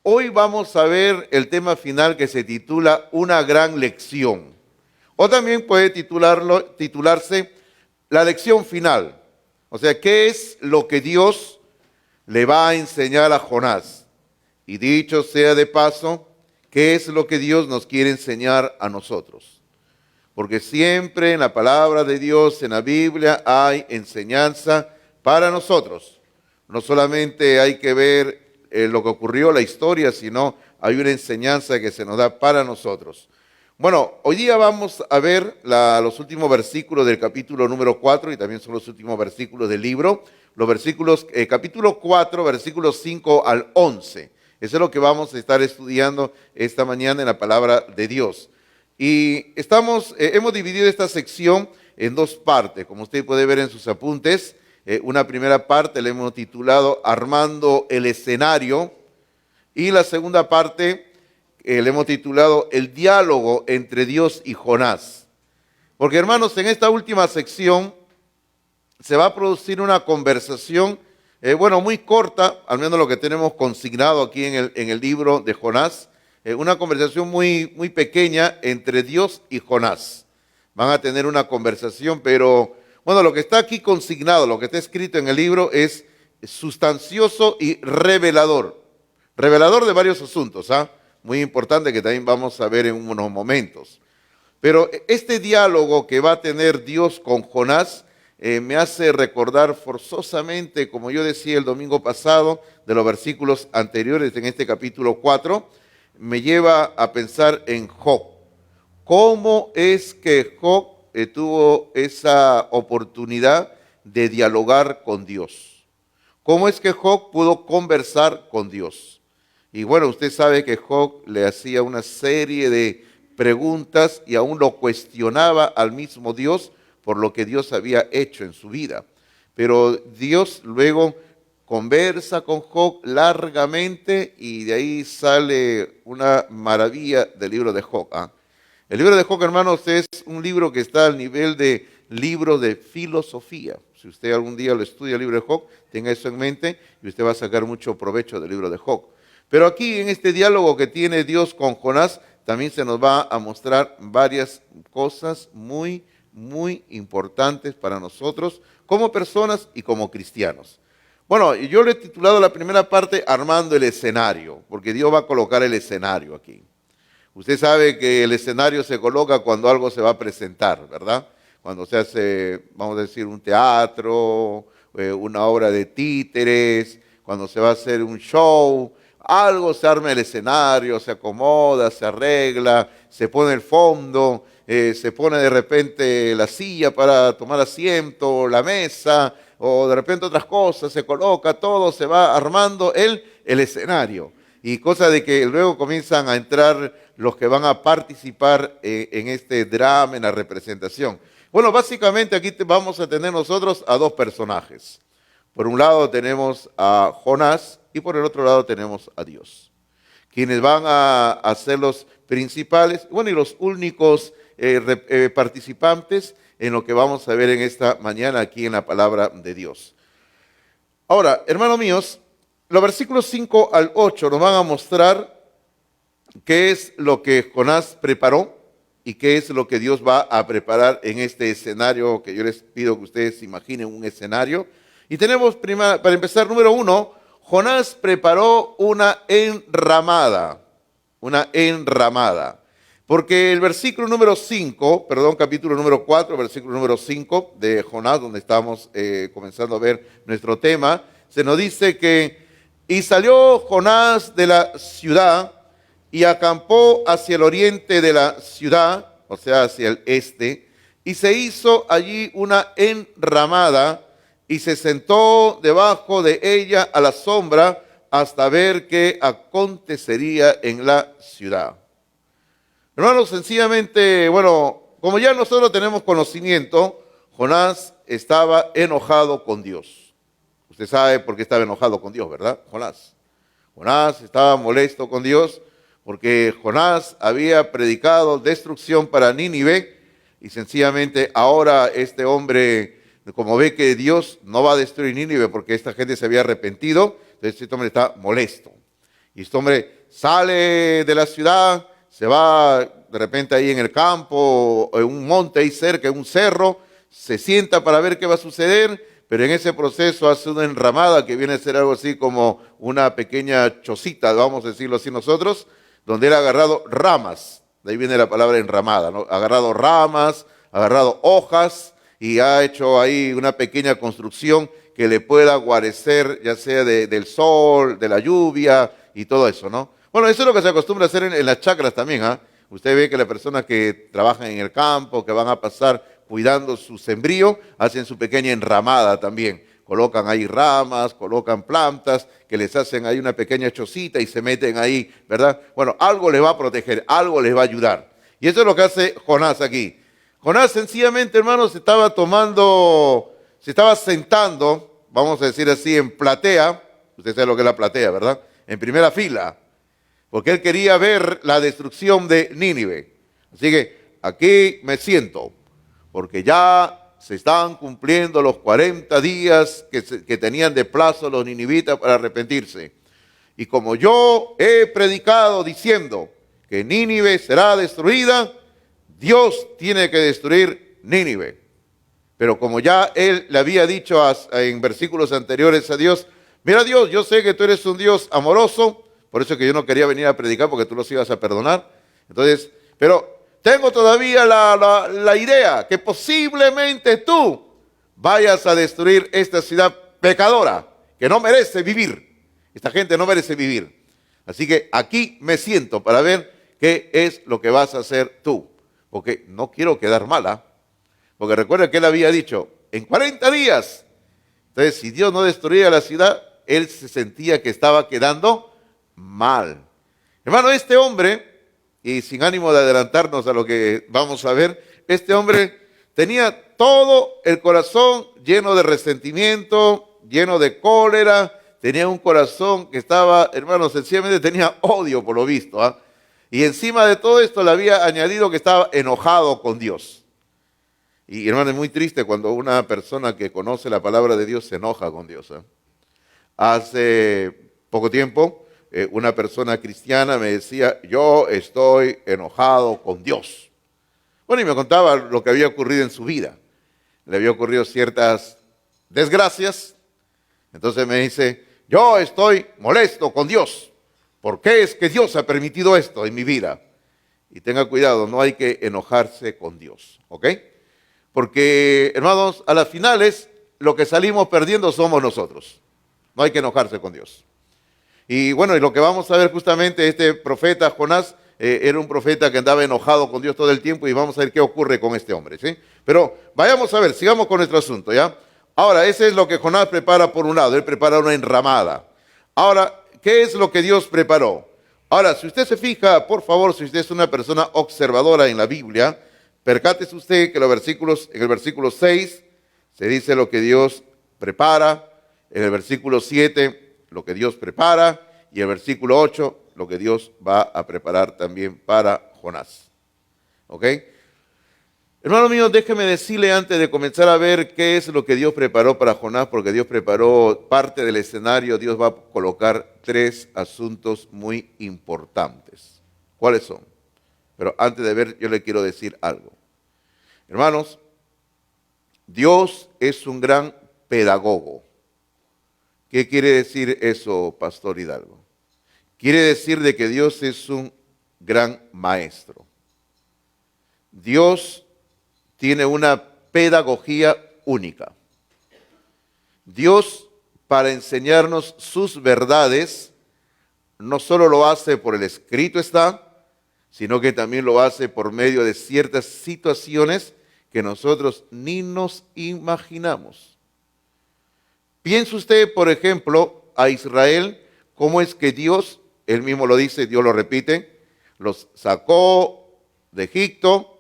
Hoy vamos a ver el tema final que se titula Una gran lección. O también puede titularse La lección final. O sea, ¿qué es lo que Dios le va a enseñar a Jonás? Y dicho sea de paso, ¿qué es lo que Dios nos quiere enseñar a nosotros? Porque siempre en la palabra de Dios, en la Biblia, hay enseñanza para nosotros. No solamente hay que ver lo que ocurrió, la historia, sino hay una enseñanza que se nos da para nosotros. Bueno, hoy día vamos a ver los últimos versículos del capítulo número 4 y también son los últimos versículos del libro. Los versículos, capítulo 4, versículos 5 al 11. Eso es lo que vamos a estar estudiando esta mañana en la palabra de Dios. Y hemos dividido esta sección en dos partes, como usted puede ver en sus apuntes. Una primera parte la hemos titulado Armando el escenario y la segunda parte le hemos titulado El diálogo entre Dios y Jonás. Porque hermanos, en esta última sección se va a producir una conversación, muy corta, al menos lo que tenemos consignado aquí en el libro de Jonás, una conversación muy pequeña entre Dios y Jonás. Van a tener una conversación, pero bueno, lo que está aquí consignado, lo que está escrito en el libro es sustancioso y revelador. Revelador de varios asuntos, muy importante que también vamos a ver en unos momentos. Pero este diálogo que va a tener Dios con Jonás me hace recordar forzosamente, como yo decía el domingo pasado, de los versículos anteriores en este capítulo 4, me lleva a pensar en Job. ¿Cómo es que Job tuvo esa oportunidad de dialogar con Dios? ¿Cómo es que Job pudo conversar con Dios? Y bueno, usted sabe que Job le hacía una serie de preguntas y aún lo cuestionaba al mismo Dios por lo que Dios había hecho en su vida. Pero Dios luego conversa con Job largamente y de ahí sale una maravilla del libro de Job. El libro de Job, hermanos, es un libro que está al nivel de libro de filosofía. Si usted algún día lo estudia el libro de Job, tenga eso en mente y usted va a sacar mucho provecho del libro de Job. Pero aquí en este diálogo que tiene Dios con Jonás, también se nos va a mostrar varias cosas muy importantes para nosotros como personas y como cristianos. Bueno, yo le he titulado la primera parte Armando el escenario, porque Dios va a colocar el escenario aquí. Usted sabe que el escenario se coloca cuando algo se va a presentar, ¿verdad? Cuando se hace, vamos a decir, un teatro, una obra de títeres, cuando se va a hacer un show, algo se arma el escenario, se acomoda, se arregla, se pone el fondo, se pone de repente la silla para tomar asiento, la mesa, o de repente otras cosas, se coloca todo, se va armando el escenario. Y cosa de que luego comienzan a entrar los que van a participar en este drama, en la representación. Bueno, básicamente aquí vamos a tener nosotros a dos personajes. Por un lado tenemos a Jonás y por el otro lado tenemos a Dios, quienes van a ser los principales, y los únicos participantes en lo que vamos a ver en esta mañana aquí en la palabra de Dios. Ahora, hermanos míos, los versículos 5 al 8 nos van a mostrar qué es lo que Jonás preparó y qué es lo que Dios va a preparar en este escenario que yo les pido que ustedes imaginen un escenario. Y tenemos, para empezar, número 1, Jonás preparó una enramada, porque el versículo número 5, capítulo número 4, versículo número 5 de Jonás, donde estamos comenzando a ver nuestro tema, se nos dice que y salió Jonás de la ciudad y acampó hacia el oriente de la ciudad, o sea, hacia el este, y se hizo allí una enramada y se sentó debajo de ella a la sombra hasta ver qué acontecería en la ciudad. Hermanos, sencillamente, como ya nosotros tenemos conocimiento, Jonás estaba enojado con Dios. Usted sabe por qué estaba enojado con Dios, ¿verdad? Jonás estaba molesto con Dios porque Jonás había predicado destrucción para Nínive y sencillamente ahora este hombre, como ve que Dios no va a destruir Nínive porque esta gente se había arrepentido, entonces este hombre está molesto. Y este hombre sale de la ciudad, se va de repente ahí en el campo, o en un monte ahí cerca, en un cerro, se sienta para ver qué va a suceder, pero en ese proceso hace una enramada que viene a ser algo así como una pequeña chocita, vamos a decirlo así nosotros, donde él ha agarrado ramas, de ahí viene la palabra enramada, ¿no? Ha agarrado ramas, ha agarrado hojas y ha hecho ahí una pequeña construcción que le pueda guarecer, ya sea del sol, de la lluvia y todo eso, ¿no? Bueno, eso es lo que se acostumbra a hacer en las chacras también, ¿ah? Usted ve que las personas que trabajan en el campo, que van a pasar cuidando su sembrío, hacen su pequeña enramada también. Colocan ahí ramas, colocan plantas, que les hacen ahí una pequeña chocita y se meten ahí, ¿verdad? Bueno, algo les va a proteger, algo les va a ayudar. Y eso es lo que hace Jonás aquí. Jonás sencillamente, hermanos, se estaba sentando, vamos a decir así, en platea. Usted sabe lo que es la platea, ¿verdad? En primera fila, porque él quería ver la destrucción de Nínive. Así que aquí me siento, porque ya se están cumpliendo los 40 días que tenían de plazo los ninivitas para arrepentirse. Y como yo he predicado diciendo que Nínive será destruida, Dios tiene que destruir Nínive. Pero como ya él le había dicho en versículos anteriores a Dios, mira Dios, yo sé que tú eres un Dios amoroso, por eso que yo no quería venir a predicar porque tú los ibas a perdonar. Entonces, pero tengo todavía la idea que posiblemente tú vayas a destruir esta ciudad pecadora, que no merece vivir. Esta gente no merece vivir. Así que aquí me siento para ver qué es lo que vas a hacer tú. Porque no quiero quedar mala. Porque recuerda que él había dicho, en 40 días. Entonces, si Dios no destruía la ciudad, él se sentía que estaba quedando mal. Hermano, este hombre, y sin ánimo de adelantarnos a lo que vamos a ver, este hombre tenía todo el corazón lleno de resentimiento, lleno de cólera, tenía un corazón que estaba, hermano, sencillamente tenía odio por lo visto, ¿ah? Y encima de todo esto le había añadido que estaba enojado con Dios. Y hermano, es muy triste cuando una persona que conoce la palabra de Dios se enoja con Dios, ¿eh? Hace poco tiempo, una persona cristiana me decía, yo estoy enojado con Dios. Bueno, y me contaba lo que había ocurrido en su vida. Le había ocurrido ciertas desgracias. Entonces me dice, yo estoy molesto con Dios. ¿Por qué es que Dios ha permitido esto en mi vida? Y tenga cuidado, no hay que enojarse con Dios, ¿ok? Porque, hermanos, a las finales, lo que salimos perdiendo somos nosotros. No hay que enojarse con Dios. Y bueno, y lo que vamos a ver justamente, este profeta Jonás, era un profeta que andaba enojado con Dios todo el tiempo y vamos a ver qué ocurre con este hombre, ¿sí? Pero vayamos a ver, sigamos con nuestro asunto, ¿ya? Ahora, ese es lo que Jonás prepara por un lado, él prepara una enramada. Ahora, ¿qué es lo que Dios preparó? Ahora, si usted se fija, por favor, si usted es una persona observadora en la Biblia, percátese usted que en el versículo 6 se dice lo que Dios prepara, en el versículo 7 lo que Dios prepara y el versículo 8 lo que Dios va a preparar también para Jonás. ¿Ok? Hermano mío, déjeme decirle antes de comenzar a ver qué es lo que Dios preparó para Jonás, porque Dios preparó parte del escenario, Dios va a colocar 3 asuntos muy importantes. ¿Cuáles son? Pero antes de ver, yo le quiero decir algo. Hermanos, Dios es un gran pedagogo. ¿Qué quiere decir eso, Pastor Hidalgo? Quiere decir de que Dios es un gran maestro. Dios tiene una pedagogía única. Dios, para enseñarnos sus verdades, no solo lo hace por el escrito está, sino que también lo hace por medio de ciertas situaciones que nosotros ni nos imaginamos. Piense usted, por ejemplo, a Israel, cómo es que Dios, él mismo lo dice, Dios lo repite, los sacó de Egipto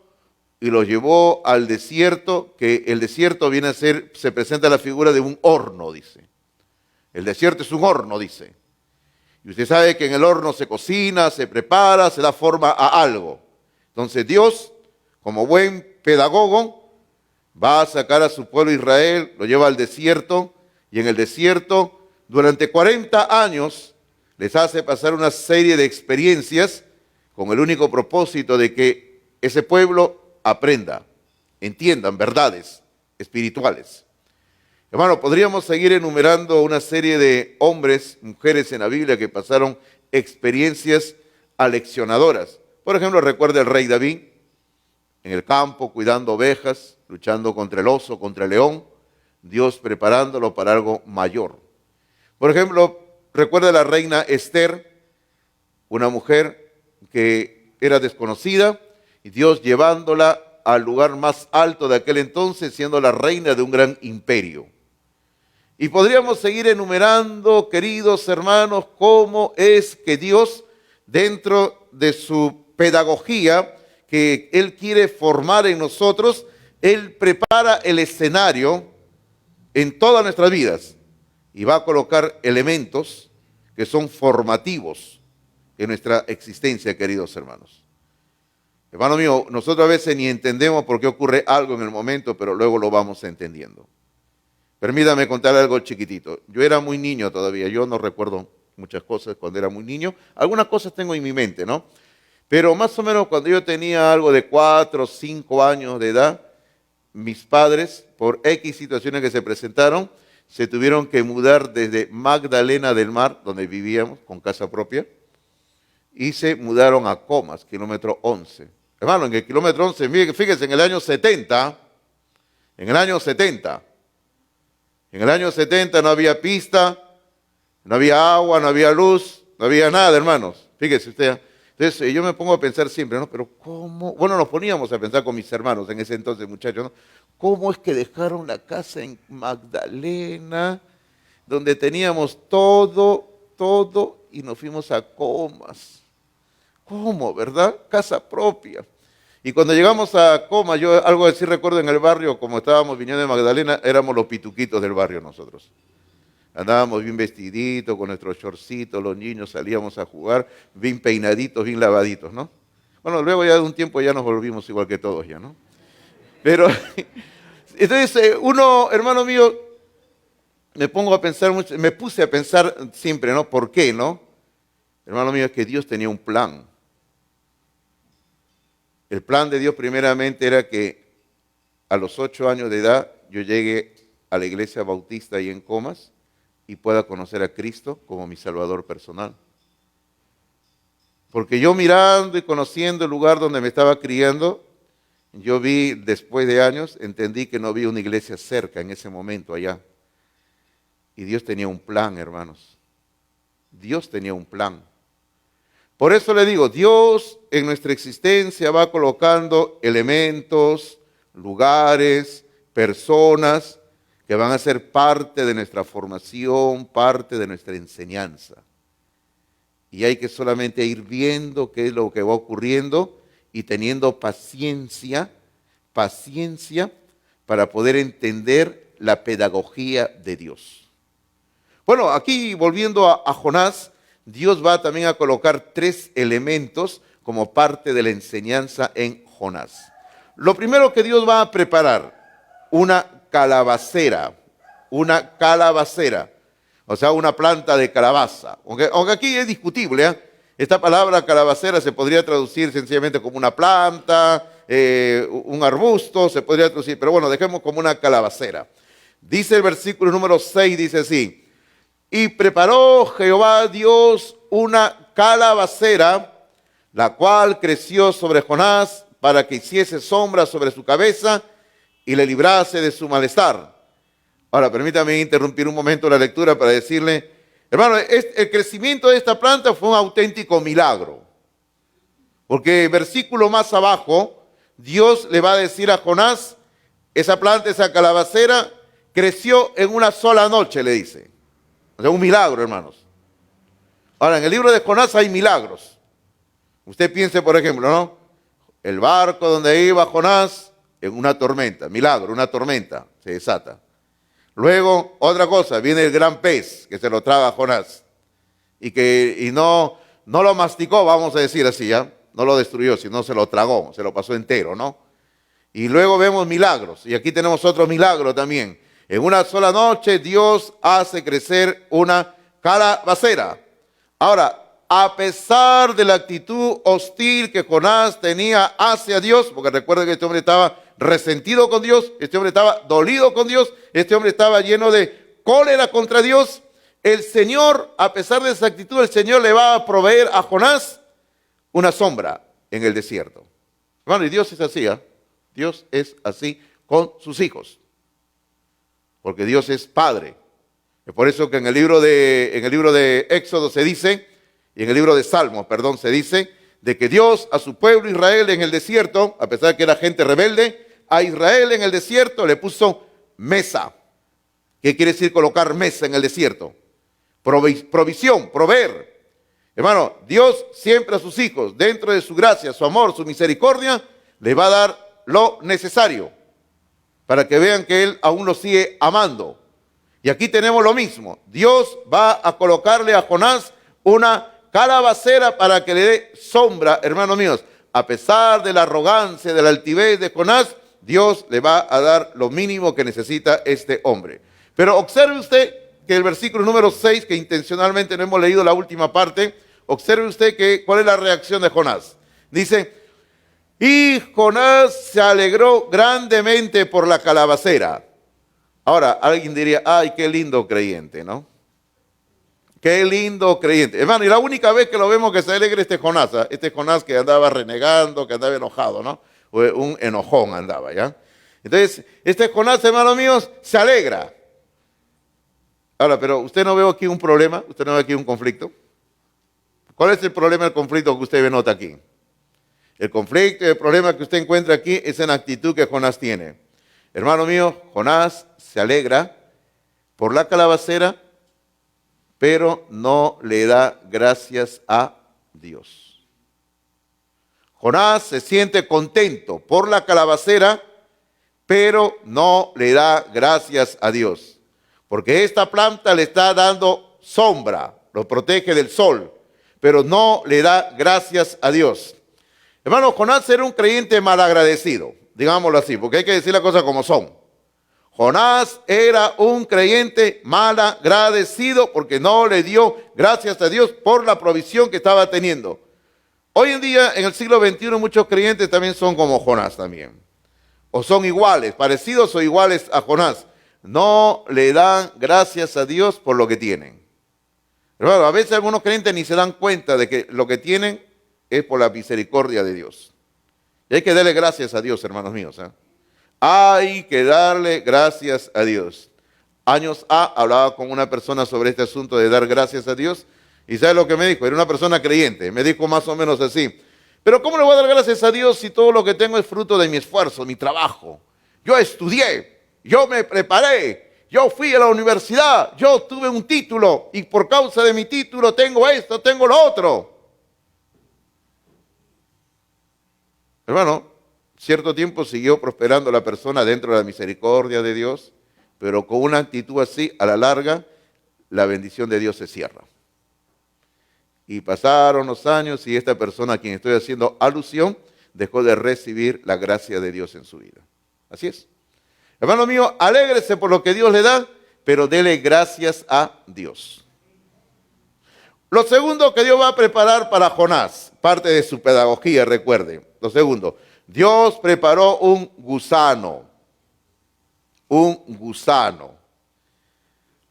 y los llevó al desierto, que el desierto viene a ser, se presenta la figura de un horno, dice. El desierto es un horno, dice. Y usted sabe que en el horno se cocina, se prepara, se da forma a algo. Entonces Dios, como buen pedagogo, va a sacar a su pueblo Israel, lo lleva al desierto, y en el desierto, durante 40 años, les hace pasar una serie de experiencias con el único propósito de que ese pueblo aprenda, entiendan verdades espirituales. Hermano, podríamos seguir enumerando una serie de hombres, mujeres en la Biblia que pasaron experiencias aleccionadoras. Por ejemplo, recuerda el rey David, en el campo, cuidando ovejas, luchando contra el oso, contra el león, Dios preparándolo para algo mayor. Por ejemplo, recuerda la reina Esther, una mujer que era desconocida, y Dios llevándola al lugar más alto de aquel entonces, siendo la reina de un gran imperio. Y podríamos seguir enumerando, queridos hermanos, cómo es que Dios, dentro de su pedagogía que Él quiere formar en nosotros, Él prepara el escenario en todas nuestras vidas y va a colocar elementos que son formativos en nuestra existencia, queridos hermanos. Hermano mío, nosotros a veces ni entendemos por qué ocurre algo en el momento, pero luego lo vamos entendiendo. Permítame contar algo chiquitito. Yo era muy niño todavía, yo no recuerdo muchas cosas cuando era muy niño. Algunas cosas tengo en mi mente, ¿no? Pero más o menos cuando yo tenía algo de 4 o 5 años de edad, mis padres, por X situaciones que se presentaron, se tuvieron que mudar desde Magdalena del Mar, donde vivíamos, con casa propia, y se mudaron a Comas, kilómetro 11. Hermano, en el kilómetro 11, fíjense, en el año 70, en el año 70 no había pista, no había agua, no había luz, no había nada, hermanos. Fíjese usted. Entonces yo me pongo a pensar siempre, ¿no? Pero ¿cómo? Bueno, nos poníamos a pensar con mis hermanos en ese entonces, muchachos, ¿no? ¿Cómo es que dejaron la casa en Magdalena, donde teníamos todo, y nos fuimos a Comas? ¿Cómo, verdad? Casa propia. Y cuando llegamos a Comas, yo algo así recuerdo en el barrio, como estábamos viniendo de Magdalena, éramos los pituquitos del barrio nosotros. Andábamos bien vestiditos, con nuestros shortcitos, los niños salíamos a jugar, bien peinaditos, bien lavaditos, ¿no? Bueno, luego ya de un tiempo ya nos volvimos igual que todos ya, ¿no? Pero, entonces uno, hermano mío, me puse a pensar siempre, ¿no? ¿Por qué, no? Hermano mío, es que Dios tenía un plan. El plan de Dios primeramente era que a los 8 años de edad yo llegue a la iglesia bautista ahí en Comas y pueda conocer a Cristo como mi Salvador personal. Porque yo mirando y conociendo el lugar donde me estaba criando, yo vi, después de años, entendí que no había una iglesia cerca en ese momento allá. Y Dios tenía un plan, hermanos. Dios tenía un plan. Por eso le digo, Dios en nuestra existencia va colocando elementos, lugares, personas que van a ser parte de nuestra formación, parte de nuestra enseñanza. Y hay que solamente ir viendo qué es lo que va ocurriendo y teniendo paciencia para poder entender la pedagogía de Dios. Bueno, aquí volviendo a Jonás, Dios va también a colocar 3 elementos como parte de la enseñanza en Jonás. Lo primero que Dios va a preparar, una calabacera, o sea, una planta de calabaza. Aunque aquí es discutible, ¿eh? Esta palabra calabacera se podría traducir sencillamente como una planta, un arbusto, se podría traducir, pero bueno, dejemos como una calabacera. Dice el versículo número 6, dice así: y preparó Jehová Dios una calabacera, la cual creció sobre Jonás para que hiciese sombra sobre su cabeza y le librase de su malestar. Ahora, permítame interrumpir un momento la lectura para decirle, hermano, el crecimiento de esta planta fue un auténtico milagro. Porque versículo más abajo, Dios le va a decir a Jonás, esa planta, esa calabacera, creció en una sola noche, le dice. O sea, un milagro, hermanos. Ahora, en el libro de Jonás hay milagros. Usted piense, por ejemplo, ¿no? El barco donde iba Jonás en una tormenta, milagro, una tormenta, se desata. Luego, otra cosa, viene el gran pez que se lo traga a Jonás y no lo masticó, vamos a decir así, ¿ya? No lo destruyó, sino se lo tragó, se lo pasó entero, ¿no? Y luego vemos milagros, y aquí tenemos otro milagro también. En una sola noche Dios hace crecer una calabacera. Ahora, a pesar de la actitud hostil que Jonás tenía hacia Dios, porque recuerden que este hombre estaba resentido con Dios, este hombre estaba dolido con Dios, este hombre estaba lleno de cólera contra Dios, el Señor, a pesar de esa actitud, el Señor le va a proveer a Jonás una sombra en el desierto. Hermano, y Dios es así, ¿eh? Dios es así con sus hijos, porque Dios es Padre. Es por eso que en el libro de Éxodo se dice, y en el libro de Salmos, perdón, se dice, de que Dios a su pueblo Israel en el desierto, a pesar de que era gente rebelde, a Israel en el desierto le puso mesa. ¿Qué quiere decir colocar mesa en el desierto? Provisión, proveer. Hermano, Dios siempre a sus hijos, dentro de su gracia, su amor, su misericordia, les va a dar lo necesario para que vean que Él aún los sigue amando. Y aquí tenemos lo mismo. Dios va a colocarle a Jonás una calabacera para que le dé sombra, hermanos míos. A pesar de la arrogancia, de la altivez de Jonás, Dios le va a dar lo mínimo que necesita este hombre. Pero observe usted que el versículo número 6, que intencionalmente no hemos leído la última parte, observe usted que cuál es la reacción de Jonás. Dice, y Jonás se alegró grandemente por la calabacera. Ahora, alguien diría, ay, qué lindo creyente, ¿no? Qué lindo creyente. Hermano, y la única vez que lo vemos que se alegra este Jonás que andaba renegando, que andaba enojado, ¿no? Un enojón andaba, ¿ya? Entonces, este Jonás, hermanos míos, se alegra. Ahora, pero usted no ve aquí un problema, usted no ve aquí un conflicto. ¿Cuál es el problema, el conflicto que usted nota aquí? El conflicto y el problema que usted encuentra aquí es en la actitud que Jonás tiene. Hermano mío, Jonás se alegra por la calabacera, pero no le da gracias a Dios. Jonás se siente contento por la calabacera, pero no le da gracias a Dios. Porque esta planta le está dando sombra, lo protege del sol, pero no le da gracias a Dios. Hermano, Jonás era un creyente malagradecido, digámoslo así, porque hay que decir las cosas como son. Jonás era un creyente malagradecido porque no le dio gracias a Dios por la provisión que estaba teniendo. Hoy en día, en el siglo XXI, muchos creyentes también son como Jonás también. O son iguales, parecidos o iguales a Jonás. No le dan gracias a Dios por lo que tienen. Hermano, a veces algunos creyentes ni se dan cuenta de que lo que tienen es por la misericordia de Dios. Y hay que darle gracias a Dios, hermanos míos, ¿eh? Hay que darle gracias a Dios. Años hablaba con una persona sobre este asunto de dar gracias a Dios. ¿Y sabe lo que me dijo? Era una persona creyente. Me dijo más o menos así. Pero ¿cómo le voy a dar gracias a Dios si todo lo que tengo es fruto de mi esfuerzo, mi trabajo? Yo estudié, yo me preparé, yo fui a la universidad, yo tuve un título y por causa de mi título tengo esto, tengo lo otro. Hermano, cierto tiempo siguió prosperando la persona dentro de la misericordia de Dios, pero con una actitud así, a la larga, la bendición de Dios se cierra. Y pasaron los años y esta persona a quien estoy haciendo alusión dejó de recibir la gracia de Dios en su vida. Así es. Hermano mío, alégrese por lo que Dios le da, pero dele gracias a Dios. Lo segundo que Dios va a preparar para Jonás, parte de su pedagogía, recuerde. Lo segundo, Dios preparó un gusano. Un gusano.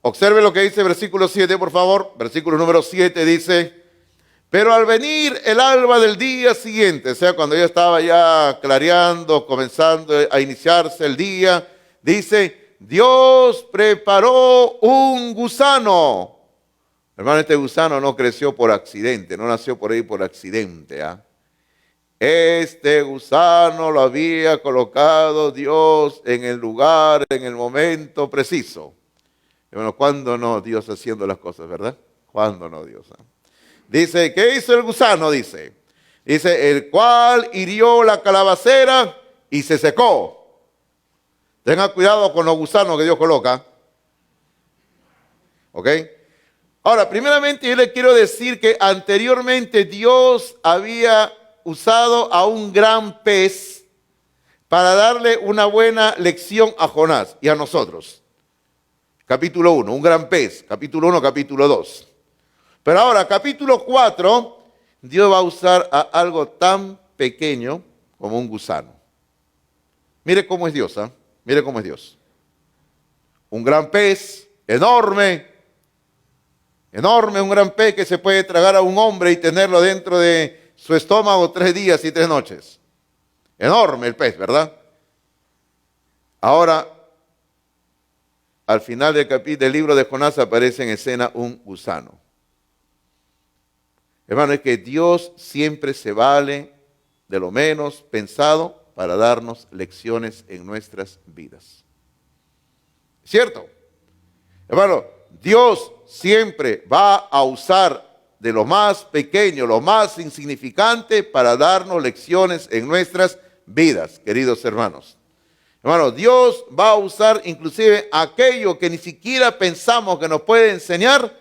Observe lo que dice el versículo 7, por favor. Versículo número 7 dice, pero al venir el alba del día siguiente, o sea, cuando ya estaba ya clareando, comenzando a iniciarse el día, dice, Dios preparó un gusano. Hermano, este gusano no creció por accidente, no nació por ahí por accidente. Este gusano lo había colocado Dios en el lugar, en el momento preciso. Bueno, ¿cuándo no Dios haciendo las cosas, verdad? ¿Cuándo no Dios? Dice, ¿qué hizo el gusano? Dice, el cual hirió la calabacera y se secó. Tenga cuidado con los gusanos que Dios coloca. ¿Ok? Ahora, primeramente yo le quiero decir que anteriormente Dios había usado a un gran pez para darle una buena lección a Jonás y a nosotros. Capítulo 1, un gran pez. Capítulo 1, capítulo 2. Pero ahora, capítulo 4, Dios va a usar a algo tan pequeño como un gusano. Mire cómo es Dios, ¿ah? Mire cómo es Dios. Un gran pez, enorme, enorme, un gran pez que se puede tragar a un hombre y tenerlo dentro de su estómago 3 días y 3 noches. Enorme el pez, ¿verdad? Ahora, al final del libro de Jonás aparece en escena un gusano. Hermano, es que Dios siempre se vale de lo menos pensado para darnos lecciones en nuestras vidas. ¿Cierto? Hermano, Dios siempre va a usar de lo más pequeño, lo más insignificante para darnos lecciones en nuestras vidas, queridos hermanos. Hermano, Dios va a usar inclusive aquello que ni siquiera pensamos que nos puede enseñar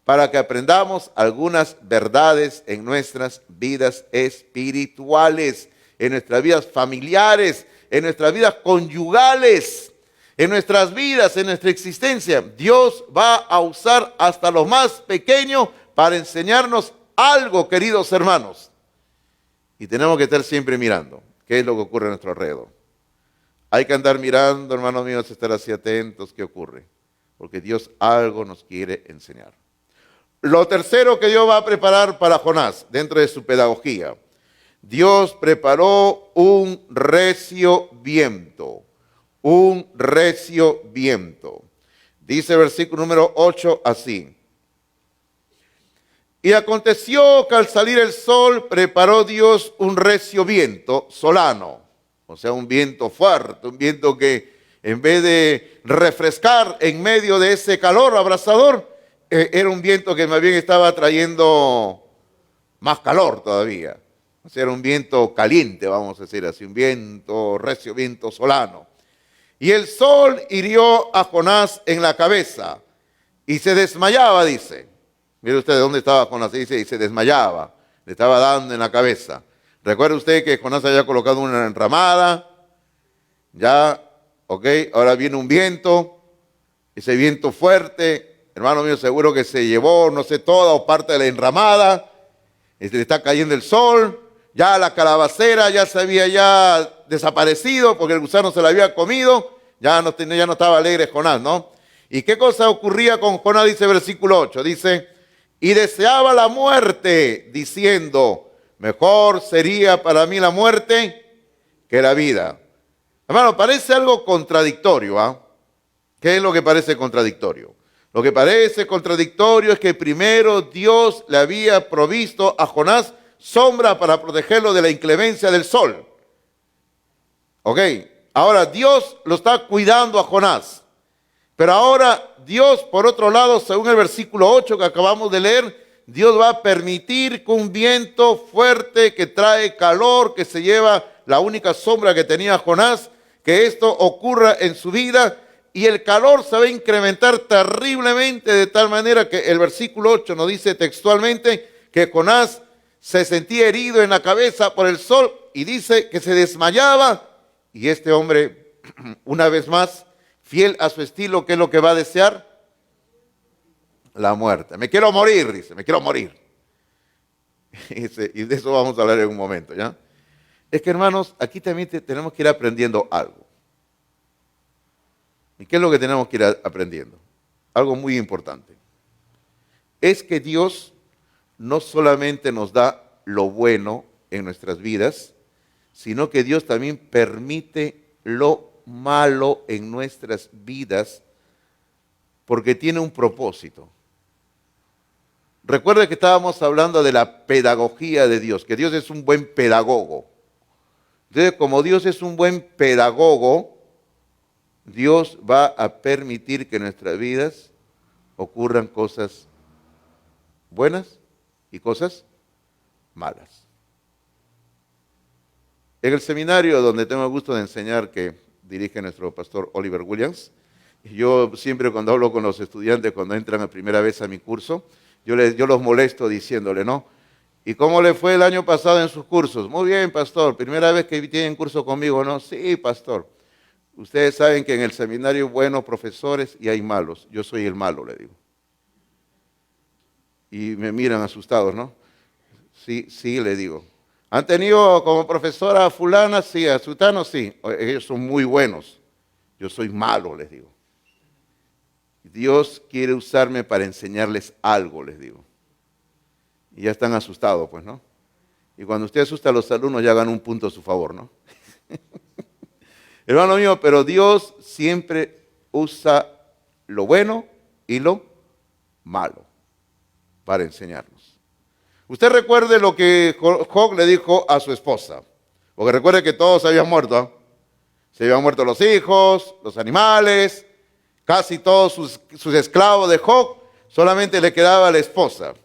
para que aprendamos algunas verdades en nuestras vidas espirituales, en nuestras vidas familiares, en nuestras vidas conyugales, en nuestras vidas, en nuestra existencia. Dios va a usar hasta lo más pequeño para enseñarnos algo, queridos hermanos. Y tenemos que estar siempre mirando qué es lo que ocurre a nuestro alrededor. Hay que andar mirando, hermanos míos, estar así atentos qué ocurre, porque Dios algo nos quiere enseñar. Lo tercero que Dios va a preparar para Jonás, dentro de su pedagogía, Dios preparó un recio viento, un recio viento. Dice el versículo número 8 así. Y aconteció que al salir el sol preparó Dios un recio viento solano, o sea, un viento fuerte, un viento que en vez de refrescar en medio de ese calor abrasador, era un viento que más bien estaba trayendo más calor todavía. O sea, era un viento caliente, vamos a decir así, un viento recio, viento solano. Y el sol hirió a Jonás en la cabeza y se desmayaba, dice. Mire usted de dónde estaba Jonás, dice, y se desmayaba, le estaba dando en la cabeza. Recuerde usted que Jonás había colocado una enramada, ya, ok, ahora viene un viento, ese viento fuerte, hermano mío, seguro que se llevó, no sé, toda o parte de la enramada, le está cayendo el sol, ya la calabacera ya se había ya desaparecido porque el gusano se la había comido, ya no estaba alegre Jonás, ¿no? ¿Y qué cosa ocurría con Jonás? Dice versículo 8, dice, y deseaba la muerte, diciendo, mejor sería para mí la muerte que la vida. Hermano, parece algo contradictorio, ¿ah? ¿Qué es lo que parece contradictorio? Lo que parece contradictorio es que primero Dios le había provisto a Jonás sombra para protegerlo de la inclemencia del sol. Ok, ahora Dios lo está cuidando a Jonás. Pero ahora Dios, por otro lado, según el versículo 8 que acabamos de leer, Dios va a permitir que un viento fuerte que trae calor, que se lleva la única sombra que tenía Jonás, que esto ocurra en su vida y el calor se va a incrementar terriblemente de tal manera que el versículo 8 nos dice textualmente que Jonás se sentía herido en la cabeza por el sol y dice que se desmayaba y este hombre, una vez más, fiel a su estilo, ¿qué es lo que va a desear? La muerte. Me quiero morir, dice, me quiero morir. Y de eso vamos a hablar en un momento, ¿ya? Es que, hermanos, aquí también tenemos que ir aprendiendo algo. ¿Y qué es lo que tenemos que ir aprendiendo? Algo muy importante. Es que Dios no solamente nos da lo bueno en nuestras vidas, sino que Dios también permite lo malo en nuestras vidas porque tiene un propósito. Recuerda que estábamos hablando de la pedagogía de Dios, que Dios es un buen pedagogo. Entonces, como Dios es un buen pedagogo, Dios va a permitir que en nuestras vidas ocurran cosas buenas y cosas malas. En el seminario donde tengo el gusto de enseñar, que dirige nuestro pastor Oliver Williams, yo siempre cuando hablo con los estudiantes, cuando entran a primera vez a mi curso, yo los molesto diciéndole, ¿no? ¿Y cómo le fue el año pasado en sus cursos? Muy bien, pastor, primera vez que tienen curso conmigo, ¿no? Sí, pastor. Ustedes saben que en el seminario hay buenos profesores y hay malos. Yo soy el malo, le digo. Y me miran asustados, ¿no? Sí, sí, le digo. ¿Han tenido como profesora a fulana? Sí, a sutano, sí. Ellos son muy buenos. Yo soy malo, les digo. Dios quiere usarme para enseñarles algo, les digo. Y ya están asustados, pues, ¿no? Y cuando usted asusta a los alumnos, ya gana un punto a su favor, ¿no? Hermano mío, pero Dios siempre usa lo bueno y lo malo para enseñarnos. Usted recuerde lo que Job le dijo a su esposa, porque recuerde que todos habían muerto, ¿eh? Se habían muerto los hijos, los animales, casi todos sus esclavos de Job, solamente le quedaba la esposa.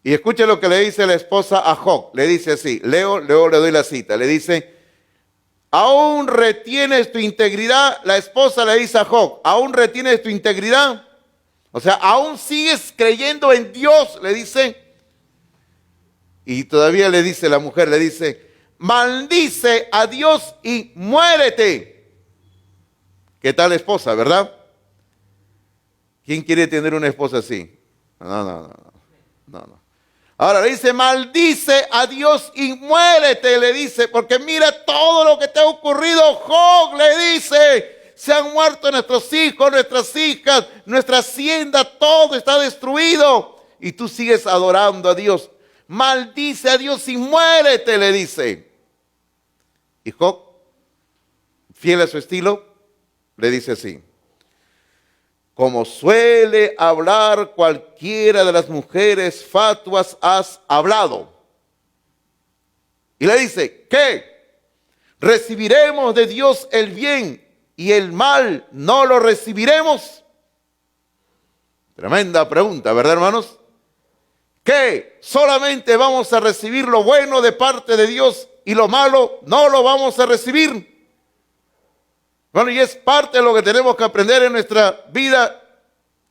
Y escuche lo que le dice la esposa a Job, le dice así, luego le doy la cita, le dice, ¿aún retienes tu integridad? La esposa le dice a Job, ¿aún retienes tu integridad? O sea, ¿aún sigues creyendo en Dios? Le dice. Y todavía le dice la mujer, le dice, maldice a Dios y muérete. ¿Qué tal esposa, verdad? ¿Quién quiere tener una esposa así? No. Ahora le dice, maldice a Dios y muérete, le dice, porque mira todo lo que te ha ocurrido. Job le dice, se han muerto nuestros hijos, nuestras hijas, nuestra hacienda, todo está destruido. Y tú sigues adorando a Dios. Maldice a Dios y muérete, le dice. Y Job, fiel a su estilo, le dice así, como suele hablar cualquiera de las mujeres fatuas, has hablado. Y le dice, ¿qué? ¿Recibiremos de Dios el bien y el mal no lo recibiremos? Tremenda pregunta, ¿verdad, hermanos? ¿Qué? ¿Solamente vamos a recibir lo bueno de parte de Dios y lo malo no lo vamos a recibir? Bueno, y es parte de lo que tenemos que aprender en nuestra vida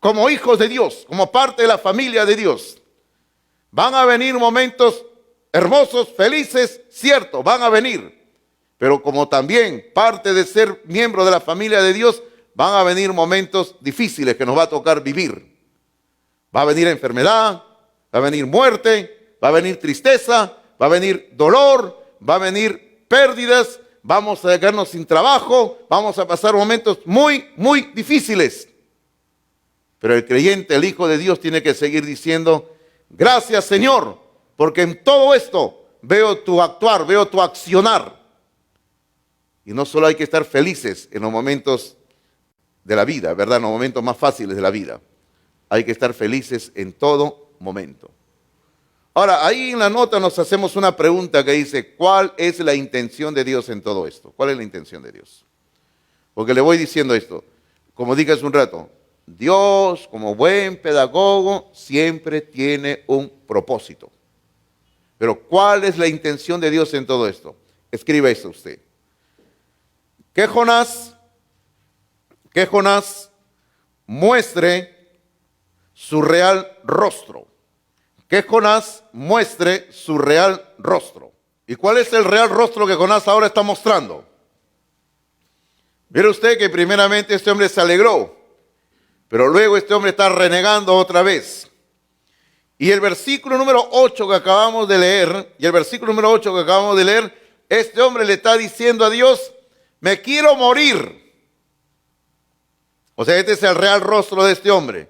como hijos de Dios, como parte de la familia de Dios. Van a venir momentos hermosos, felices, cierto, van a venir. Pero como también parte de ser miembro de la familia de Dios, van a venir momentos difíciles que nos va a tocar vivir. Va a venir enfermedad, va a venir muerte, va a venir tristeza, va a venir dolor, va a venir pérdidas, vamos a quedarnos sin trabajo, vamos a pasar momentos muy, muy difíciles. Pero el creyente, el Hijo de Dios, tiene que seguir diciendo, gracias Señor, porque en todo esto veo tu actuar, veo tu accionar. Y no solo hay que estar felices en los momentos de la vida, ¿verdad? En los momentos más fáciles de la vida. Hay que estar felices en todo momento. Ahora, ahí en la nota nos hacemos una pregunta que dice, ¿cuál es la intención de Dios en todo esto? ¿Cuál es la intención de Dios? Porque le voy diciendo esto, como dije hace un rato, Dios, como buen pedagogo, siempre tiene un propósito. Pero ¿cuál es la intención de Dios en todo esto? Escriba esto usted. Que Jonás muestre su real rostro. Que Jonás muestre su real rostro. ¿Y cuál es el real rostro que Jonás ahora está mostrando? Mire usted que primeramente este hombre se alegró, pero luego este hombre está renegando otra vez. Y el versículo número 8 que acabamos de leer, este hombre le está diciendo a Dios, me quiero morir. O sea, este es el real rostro de este hombre.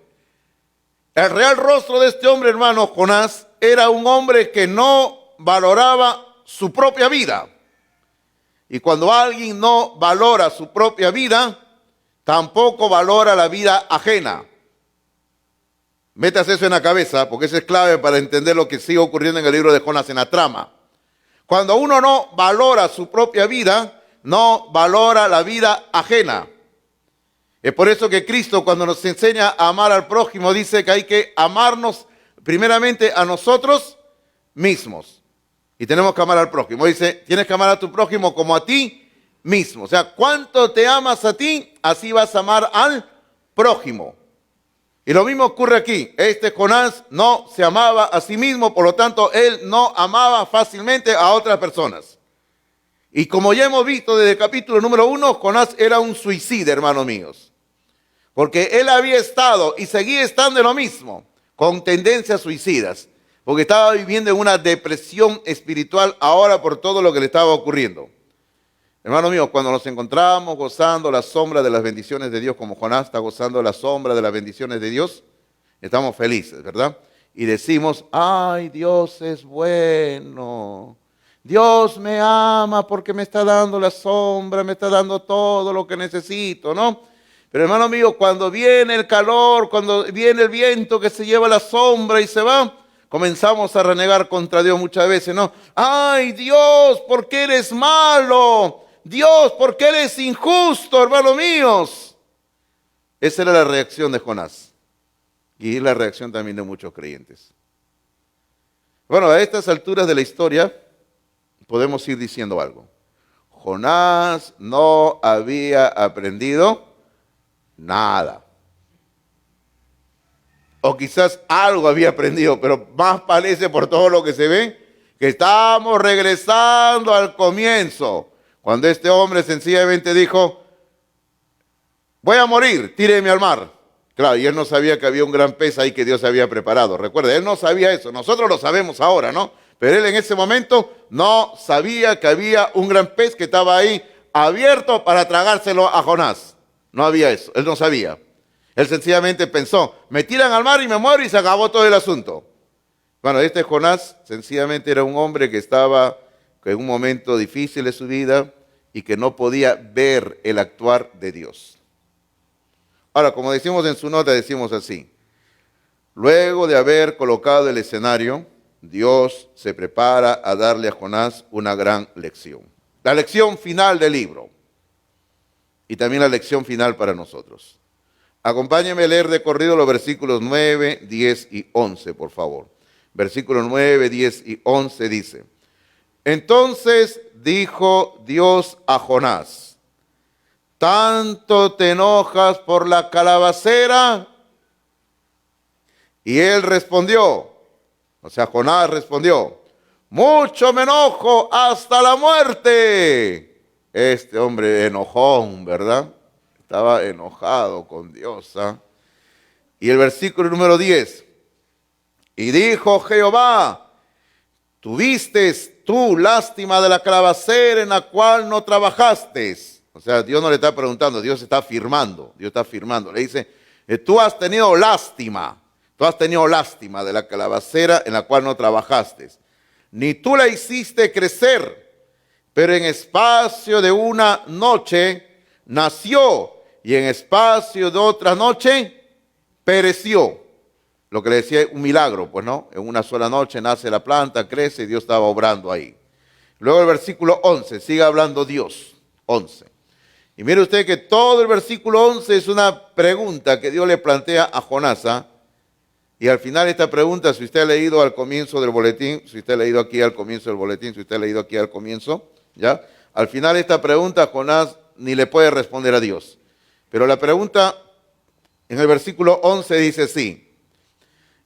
El real rostro de este hombre, hermano, Jonás, era un hombre que no valoraba su propia vida. Y cuando alguien no valora su propia vida, tampoco valora la vida ajena. Métase eso en la cabeza, porque eso es clave para entender lo que sigue ocurriendo en el libro de Jonás, en la trama. Cuando uno no valora su propia vida, no valora la vida ajena. Es por eso que Cristo, cuando nos enseña a amar al prójimo, dice que hay que amarnos primeramente a nosotros mismos. Y tenemos que amar al prójimo. Dice, tienes que amar a tu prójimo como a ti mismo. O sea, cuánto te amas a ti, así vas a amar al prójimo. Y lo mismo ocurre aquí. Este Jonás no se amaba a sí mismo, por lo tanto, él no amaba fácilmente a otras personas. Y como ya hemos visto desde el capítulo número 1, Jonás era un suicida, hermanos míos. Porque él había estado y seguía estando en lo mismo. con tendencias suicidas, porque estaba viviendo en una depresión espiritual ahora por todo lo que le estaba ocurriendo. Hermanos míos, cuando nos encontramos gozando la sombra de las bendiciones de Dios, como Jonás está gozando la sombra de las bendiciones de Dios, estamos felices, ¿verdad? Y decimos, ay, Dios es bueno. Dios me ama porque me está dando la sombra, me está dando todo lo que necesito, ¿no? Pero hermano mío, cuando viene el calor, cuando viene el viento que se lleva la sombra y se va, comenzamos a renegar contra Dios muchas veces, ¿no? Ay, Dios, ¿por qué eres malo? Dios, ¿por qué eres injusto, hermanos míos? Esa era la reacción de Jonás. Y la reacción también de muchos creyentes. Bueno, a estas alturas de la historia podemos ir diciendo algo. Jonás no había aprendido nada. O quizás algo había aprendido, pero más parece por todo lo que se ve que estamos regresando al comienzo. Cuando este hombre sencillamente dijo, voy a morir, tíreme al mar. Claro, y él no sabía que había un gran pez ahí que Dios había preparado. Recuerde, él no sabía eso. Nosotros lo sabemos ahora, ¿no? Pero él en ese momento no sabía que había un gran pez que estaba ahí abierto para tragárselo a Jonás. No había eso, él no sabía. Él sencillamente pensó, me tiran al mar y me muero y se acabó todo el asunto. Bueno, este Jonás sencillamente era un hombre que estaba en un momento difícil de su vida y que no podía ver el actuar de Dios. Ahora, como decimos en su nota, decimos así. Luego de haber colocado el escenario, Dios se prepara a darle a Jonás una gran lección. La lección final del libro. Y también la lección final para nosotros. Acompáñenme a leer de corrido los versículos 9, 10 y 11, por favor. Versículos 9, 10 y 11 dice. Entonces dijo Dios a Jonás, ¿tanto te enojas por la calabacera? Y él respondió, o sea, Jonás respondió, mucho me enojo hasta la muerte. Este hombre enojón, ¿verdad? Estaba enojado con Dios. ¿Ah? Y el versículo número 10. Y dijo Jehová, ¿tuviste tú lástima de la calabacera en la cual no trabajaste? O sea, Dios no le está preguntando, Dios está afirmando. Dios está afirmando. Le dice, tú has tenido lástima. Tú has tenido lástima de la calabacera en la cual no trabajaste. Ni tú la hiciste crecer, pero en espacio de una noche nació y en espacio de otra noche pereció. Lo que le decía un milagro, pues no, en una sola noche nace la planta, crece y Dios estaba obrando ahí. Luego el versículo 11, sigue hablando Dios, 11. Y mire usted que todo el versículo 11 es una pregunta que Dios le plantea a Jonás. Y al final esta pregunta, si usted ha leído al comienzo del boletín, si usted ha leído aquí al comienzo del boletín, si usted ha leído aquí al comienzo, ¿ya? Al final esta pregunta Jonás ni le puede responder a Dios. Pero la pregunta en el versículo 11 dice así.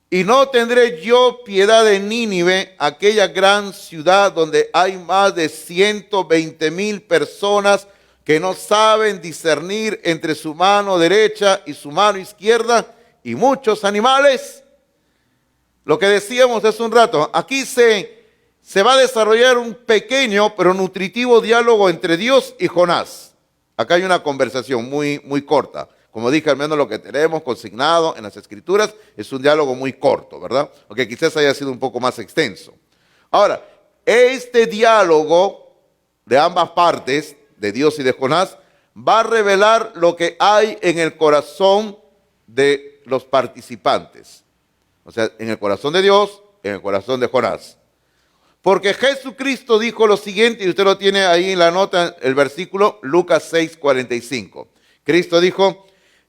Y no tendré yo piedad de Nínive, aquella gran ciudad donde hay más de 120,000 personas que no saben discernir entre su mano derecha y su mano izquierda y muchos animales. Lo que decíamos hace un rato, aquí se va a desarrollar un pequeño pero nutritivo diálogo entre Dios y Jonás. Acá hay una conversación muy, muy corta. Como dije, al menos lo que tenemos consignado en las Escrituras es un diálogo muy corto, ¿verdad? Aunque quizás haya sido un poco más extenso. Ahora, este diálogo de ambas partes, de Dios y de Jonás, va a revelar lo que hay en el corazón de los participantes. O sea, en el corazón de Dios, en el corazón de Jonás. Porque Jesucristo dijo lo siguiente, y usted lo tiene ahí en la nota, el versículo, Lucas 6:45. Cristo dijo,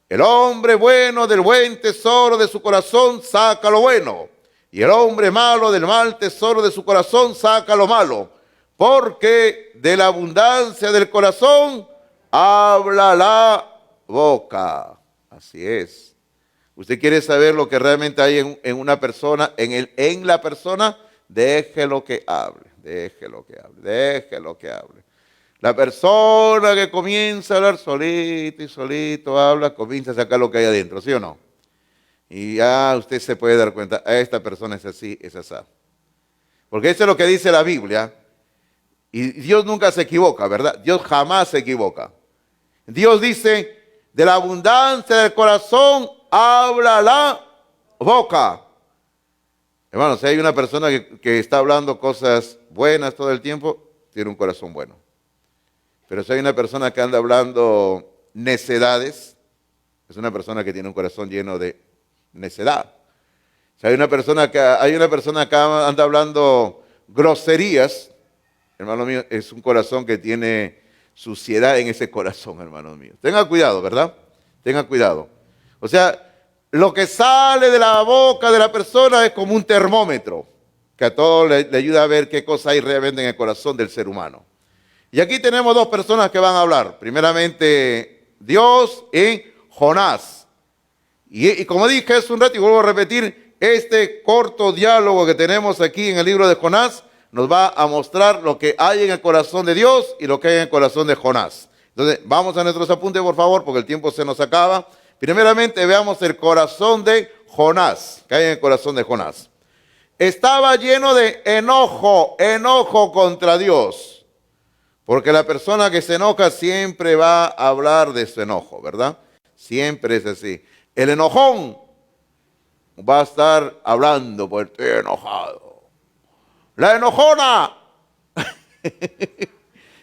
el hombre bueno del buen tesoro de su corazón saca lo bueno, y el hombre malo del mal tesoro de su corazón saca lo malo, porque de la abundancia del corazón habla la boca. Así es. ¿Usted quiere saber lo que realmente hay en una persona, en la persona? Déjelo que hable, déjelo que hable, déjelo que hable. La persona que comienza a hablar solito y solito habla, comienza a sacar lo que hay adentro, ¿sí o no? Y ya usted se puede dar cuenta, esta persona es así, es así. Porque eso es lo que dice la Biblia. Y Dios nunca se equivoca, ¿verdad? Dios jamás se equivoca. Dios dice, de la abundancia del corazón habla la boca. Hermanos, si hay una persona que está hablando cosas buenas todo el tiempo, tiene un corazón bueno. Pero si hay una persona que anda hablando necedades, es una persona que tiene un corazón lleno de necedad. Si hay una persona que anda hablando groserías, hermano mío, es un corazón que tiene suciedad en ese corazón, hermano mío. Tenga cuidado, ¿verdad? Tenga cuidado. O sea, lo que sale de la boca de la persona es como un termómetro, que a todos le ayuda a ver qué cosa hay realmente en el corazón del ser humano. Y aquí tenemos dos personas que van a hablar. Primeramente, Dios y Jonás. Y como dije hace un rato y vuelvo a repetir, este corto diálogo que tenemos aquí en el libro de Jonás nos va a mostrar lo que hay en el corazón de Dios y lo que hay en el corazón de Jonás. Entonces, vamos a nuestros apuntes, por favor, porque el tiempo se nos acaba. Primeramente, veamos el corazón de Jonás. ¿Qué hay en el corazón de Jonás? Estaba lleno de enojo contra Dios. Porque la persona que se enoja siempre va a hablar de su enojo, ¿verdad? Siempre es así. El enojón va a estar hablando porque estoy enojado. La enojona.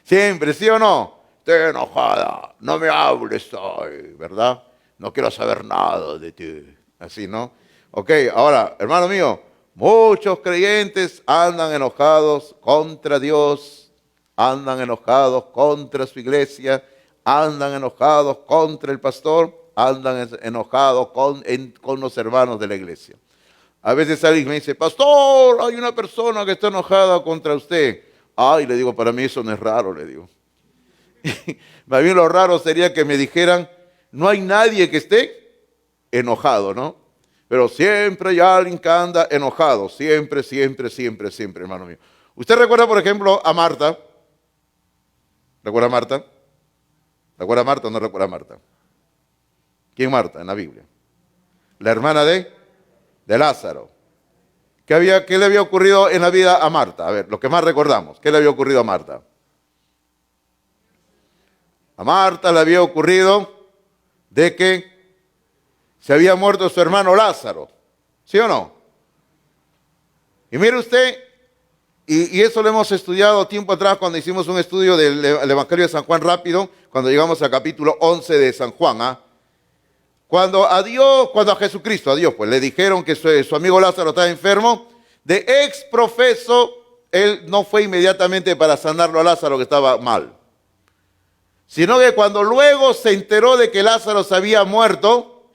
Siempre, ¿sí o no? Estoy enojada. No me hables hoy, ¿verdad? No quiero saber nada de ti. Así, ¿no? Ok, ahora, hermano mío, muchos creyentes andan enojados contra Dios, andan enojados contra su iglesia, andan enojados contra el pastor, andan enojados con los hermanos de la iglesia. A veces alguien me dice, pastor, hay una persona que está enojada contra usted. Ay, le digo, para mí eso no es raro, le digo. Más bien lo raro sería que me dijeran, no hay nadie que esté enojado, ¿no? Pero siempre hay alguien que anda enojado, siempre, hermano mío. ¿Usted recuerda, por ejemplo, a Marta? ¿Recuerda a Marta? ¿Recuerda a Marta o no recuerda a Marta? ¿Quién Marta en la Biblia? La hermana de Lázaro. ¿Qué le había ocurrido en la vida a Marta? A ver, lo que más recordamos. ¿Qué le había ocurrido a Marta? A Marta le había ocurrido de que se había muerto su hermano Lázaro. ¿Sí o no? Y mire usted, y eso lo hemos estudiado tiempo atrás cuando hicimos un estudio del Evangelio de San Juan rápido, cuando llegamos al capítulo 11 de San Juan, ¿ah? Cuando a Jesucristo, pues le dijeron que su amigo Lázaro estaba enfermo, de ex profeso, él no fue inmediatamente para sanarlo a Lázaro que estaba mal. Sino que cuando luego se enteró de que Lázaro se había muerto,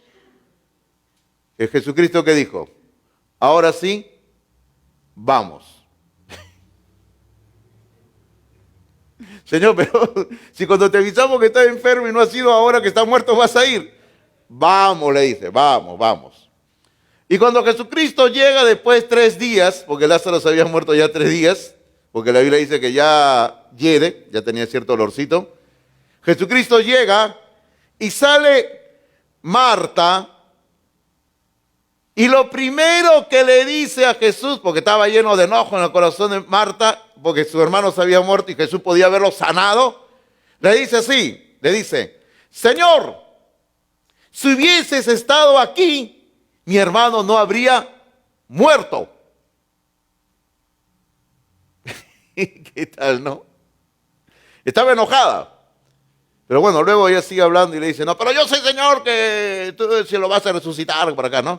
es Jesucristo que dijo, ahora sí, vamos. Señor, pero si cuando te avisamos que estás enfermo y no has ido ahora que está muerto vas a ir. Vamos, le dice, vamos. Y cuando Jesucristo llega después de 3 días, porque Lázaro se había muerto ya 3 días, porque la Biblia dice que ya tenía cierto olorcito, Jesucristo llega y sale Marta y lo primero que le dice a Jesús, porque estaba lleno de enojo en el corazón de Marta, porque su hermano se había muerto y Jesús podía haberlo sanado, le dice así, le dice, Señor, si hubieses estado aquí, mi hermano no habría muerto. ¿Qué tal, no? Estaba enojada. Pero bueno, luego ella sigue hablando y le dice, no, pero yo sé, Señor, que tú se lo vas a resucitar por acá, ¿no?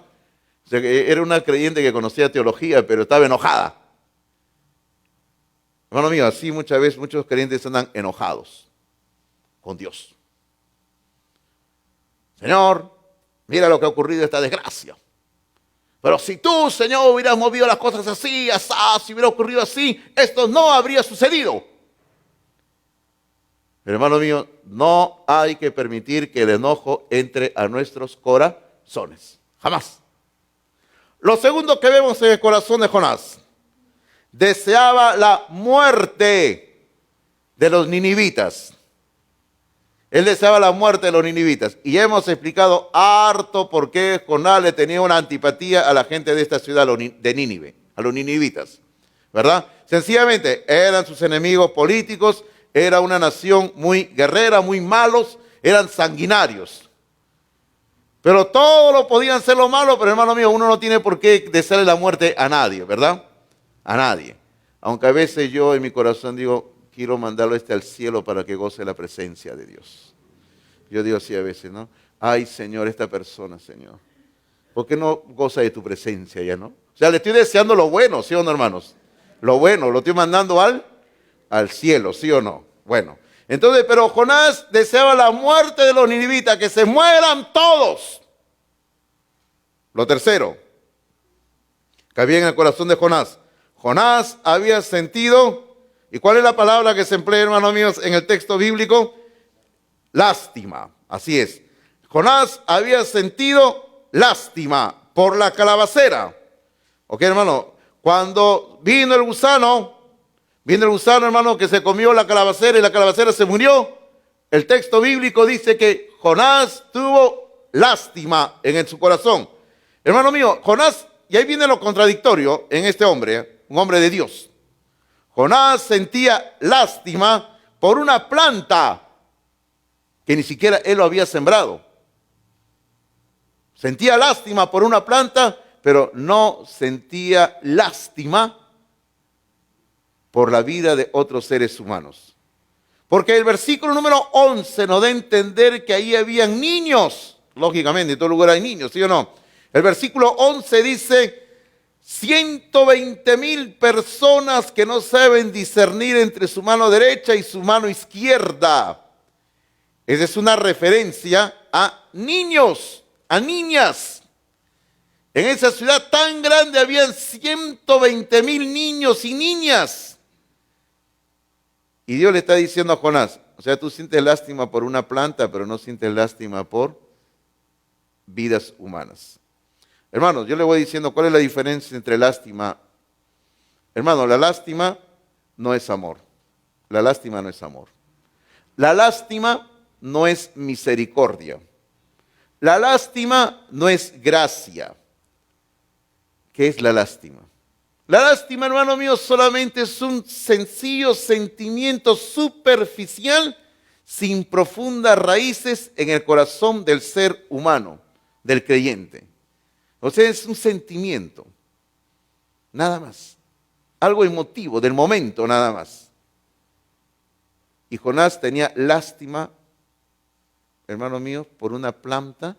O sea, que era una creyente que conocía teología, pero estaba enojada. Hermano mío, así muchas veces muchos creyentes andan enojados con Dios. Señor, mira lo que ha ocurrido esta desgracia. Pero si tú, Señor, hubieras movido las cosas así, si hubiera ocurrido así, esto no habría sucedido. Pero, hermano mío, no hay que permitir que el enojo entre a nuestros corazones. Jamás. Lo segundo que vemos en el corazón de Jonás. Deseaba la muerte de los ninivitas. Él deseaba la muerte de los ninivitas. Y hemos explicado harto por qué Jonás le tenía una antipatía a la gente de esta ciudad, de Nínive, a los ninivitas, ¿verdad? Sencillamente eran sus enemigos políticos, era una nación muy guerrera, muy malos, eran sanguinarios. Pero todo lo podían ser lo malo, pero hermano mío, uno no tiene por qué desearle la muerte a nadie, ¿verdad? A nadie. Aunque a veces yo en mi corazón digo, quiero mandarlo al cielo para que goce la presencia de Dios. Yo digo así a veces, ¿no? Ay, Señor, esta persona, Señor, ¿por qué no goza de tu presencia ya, no? O sea, le estoy deseando lo bueno, ¿sí o no, hermanos? Lo bueno, lo estoy mandando al cielo, ¿sí o no? Bueno, entonces, pero Jonás deseaba la muerte de los ninivitas, que se mueran todos. Lo tercero, que había en el corazón de Jonás. Jonás había sentido, ¿y cuál es la palabra que se emplea, hermanos míos, en el texto bíblico? Lástima, así es. Jonás había sentido lástima por la calabacera. ¿Ok, hermano? Cuando vino el gusano, hermano, que se comió la calabacera y la calabacera se murió, el texto bíblico dice que Jonás tuvo lástima en su corazón. Hermano mío, Jonás, y ahí viene lo contradictorio en este hombre, un hombre de Dios. Jonás sentía lástima por una planta que ni siquiera él lo había sembrado. Sentía lástima por una planta, pero no sentía lástima por la vida de otros seres humanos. Porque el versículo número 11 nos da a entender que ahí habían niños. Lógicamente, en todo lugar hay niños, ¿sí o no? El versículo 11 dice, 120,000 personas que no saben discernir entre su mano derecha y su mano izquierda. Esa es una referencia a niños, a niñas. En esa ciudad tan grande habían 120,000 niños y niñas. Y Dios le está diciendo a Jonás, o sea, tú sientes lástima por una planta, pero no sientes lástima por vidas humanas. Hermanos, yo le voy diciendo cuál es la diferencia entre lástima. Hermano, la lástima no es amor. La lástima no es amor. La lástima no es misericordia. La lástima no es gracia. ¿Qué es la lástima? La lástima, hermano mío, solamente es un sencillo sentimiento superficial sin profundas raíces en el corazón del ser humano, del creyente. O sea, es un sentimiento, nada más. Algo emotivo, del momento, nada más. Y Jonás tenía lástima, hermano mío, por una planta,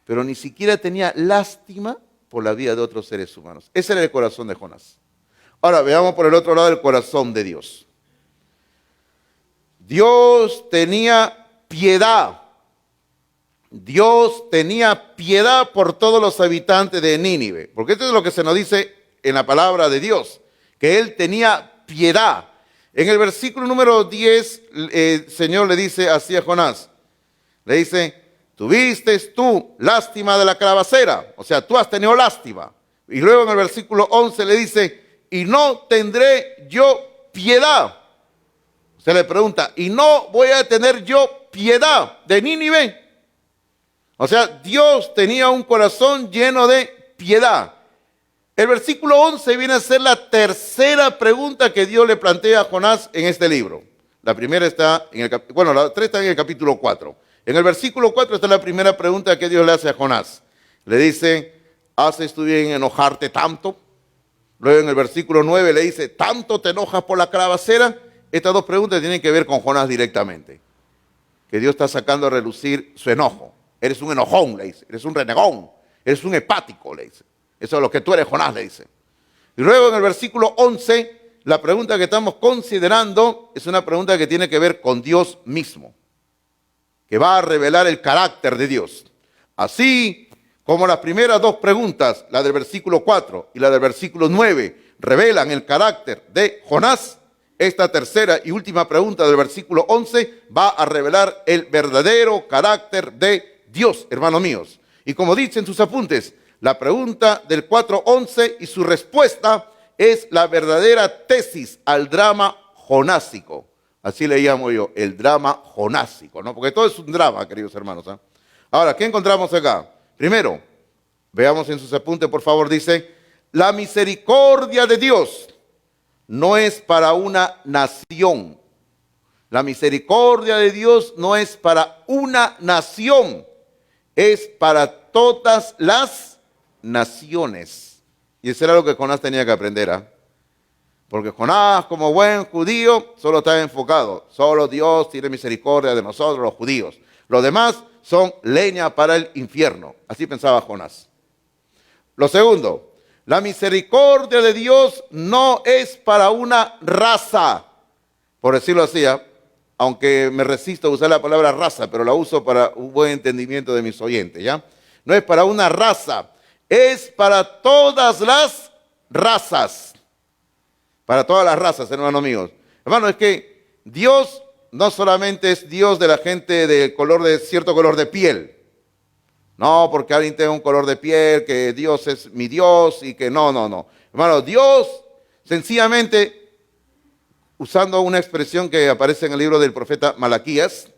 pero ni siquiera tenía lástima por la vida de otros seres humanos. Ese era el corazón de Jonás. Ahora, veamos por el otro lado el corazón de Dios. Dios tenía piedad. Dios tenía piedad por todos los habitantes de Nínive. Porque esto es lo que se nos dice en la palabra de Dios, que Él tenía piedad. En el versículo número 10, el Señor le dice así a Jonás. Le dice, tuviste tú lástima de la calabacera. O sea, tú has tenido lástima. Y luego en el versículo 11 le dice, y no tendré yo piedad. Se le pregunta, ¿y no voy a tener yo piedad de Nínive? O sea, Dios tenía un corazón lleno de piedad. El versículo 11 viene a ser la tercera pregunta que Dios le plantea a Jonás en este libro. La primera está en la tres está en el capítulo 4. En el versículo 4 está la primera pregunta que Dios le hace a Jonás. Le dice, ¿haces tú bien en enojarte tanto? Luego en el versículo 9 le dice, ¿tanto te enojas por la calabacera? Estas dos preguntas tienen que ver con Jonás directamente. Que Dios está sacando a relucir su enojo. Eres un enojón, le dice. Eres un renegón. Eres un hepático, le dice. Eso es lo que tú eres, Jonás, le dice. Y luego en el versículo 11, la pregunta que estamos considerando es una pregunta que tiene que ver con Dios mismo, que va a revelar el carácter de Dios. Así como las primeras dos preguntas, la del versículo 4 y la del versículo 9, revelan el carácter de Jonás, esta tercera y última pregunta del versículo 11 va a revelar el verdadero carácter de Dios, hermanos míos. Y como dicen sus apuntes, la pregunta del 4:11 y su respuesta es la verdadera tesis al drama jonásico. Así le llamo yo, el drama jonásico, ¿no? Porque todo es un drama, queridos hermanos. ¿Eh? Ahora, ¿qué encontramos acá? Primero, veamos en sus apuntes, por favor, dice, la misericordia de Dios no es para una nación. La misericordia de Dios no es para una nación, es para todas las naciones. Y eso era lo que Jonás tenía que aprender, ¿ah? Porque Jonás, como buen judío, solo estaba enfocado. Solo Dios tiene misericordia de nosotros, los judíos. Los demás son leña para el infierno. Así pensaba Jonás. Lo segundo, la misericordia de Dios no es para una raza, por decirlo así, aunque me resisto a usar la palabra raza, pero la uso para un buen entendimiento de mis oyentes, ¿ya? No es para una raza, es para todas las razas. Para todas las razas, hermanos míos. Hermano, es que Dios no solamente es Dios de la gente de cierto color de piel. No, porque alguien tenga un color de piel, que Dios es mi Dios y que no. Hermano, Dios sencillamente, usando una expresión que aparece en el libro del profeta Malaquías,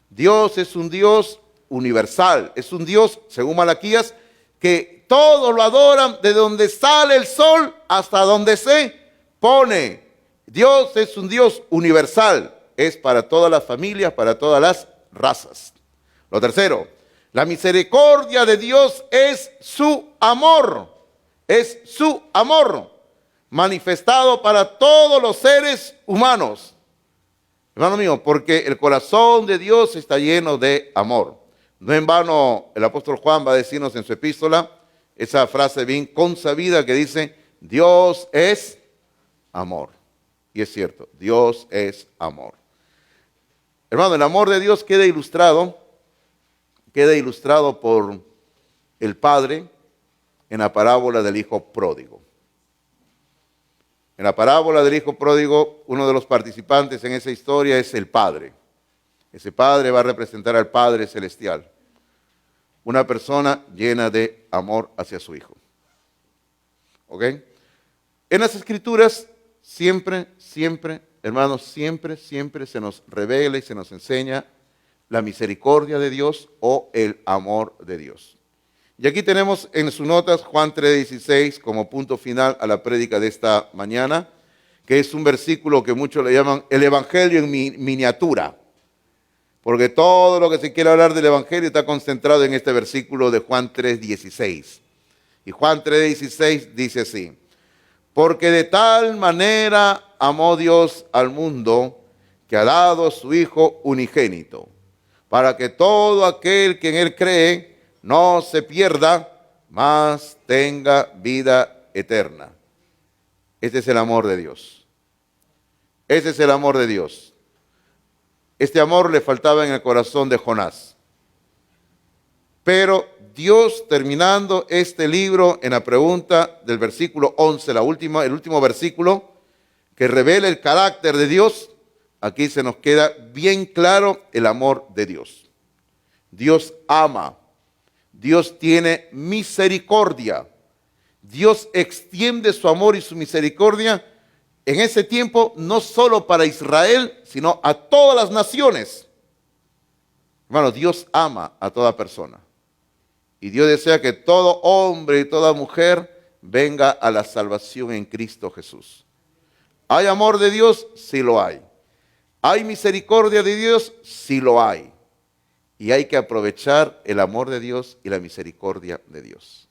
Dios es un Dios universal, es un Dios, según Malaquías, que todos lo adoran de donde sale el sol hasta donde se pone. Dios es un Dios universal, es para todas las familias, para todas las razas. Lo tercero, la misericordia de Dios es su amor manifestado para todos los seres humanos. Hermano mío, porque el corazón de Dios está lleno de amor. No en vano el apóstol Juan va a decirnos en su epístola esa frase bien consabida que dice, Dios es amor. Y es cierto, Dios es amor. Hermano, el amor de Dios queda ilustrado por el Padre en la parábola del Hijo Pródigo. En la parábola del Hijo Pródigo, uno de los participantes en esa historia es el Padre. Ese Padre va a representar al Padre Celestial. Una persona llena de amor hacia su Hijo. ¿Ok? En las Escrituras, siempre, hermanos, siempre se nos revela y se nos enseña la misericordia de Dios o el amor de Dios. Y aquí tenemos en sus notas Juan 3:16 como punto final a la prédica de esta mañana, que es un versículo que muchos le llaman el Evangelio en miniatura, porque todo lo que se quiere hablar del Evangelio está concentrado en este versículo de Juan 3:16. Y Juan 3:16 dice así, porque de tal manera amó Dios al mundo que ha dado a su Hijo unigénito, para que todo aquel que en Él cree no se pierda, mas tenga vida eterna. Este es el amor de Dios. Ese es el amor de Dios. Este amor le faltaba en el corazón de Jonás. Pero Dios, terminando este libro en la pregunta del versículo 11, el último versículo, que revela el carácter de Dios, aquí se nos queda bien claro el amor de Dios. Dios ama. Dios tiene misericordia. Dios extiende su amor y su misericordia en ese tiempo no solo para Israel, sino a todas las naciones. Hermano, Dios ama a toda persona. Y Dios desea que todo hombre y toda mujer venga a la salvación en Cristo Jesús. ¿Hay amor de Dios? Sí lo hay. ¿Hay misericordia de Dios? Sí lo hay. Y hay que aprovechar el amor de Dios y la misericordia de Dios.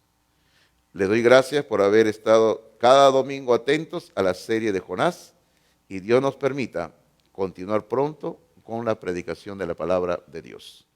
Le doy gracias por haber estado cada domingo atentos a la serie de Jonás y Dios nos permita continuar pronto con la predicación de la palabra de Dios.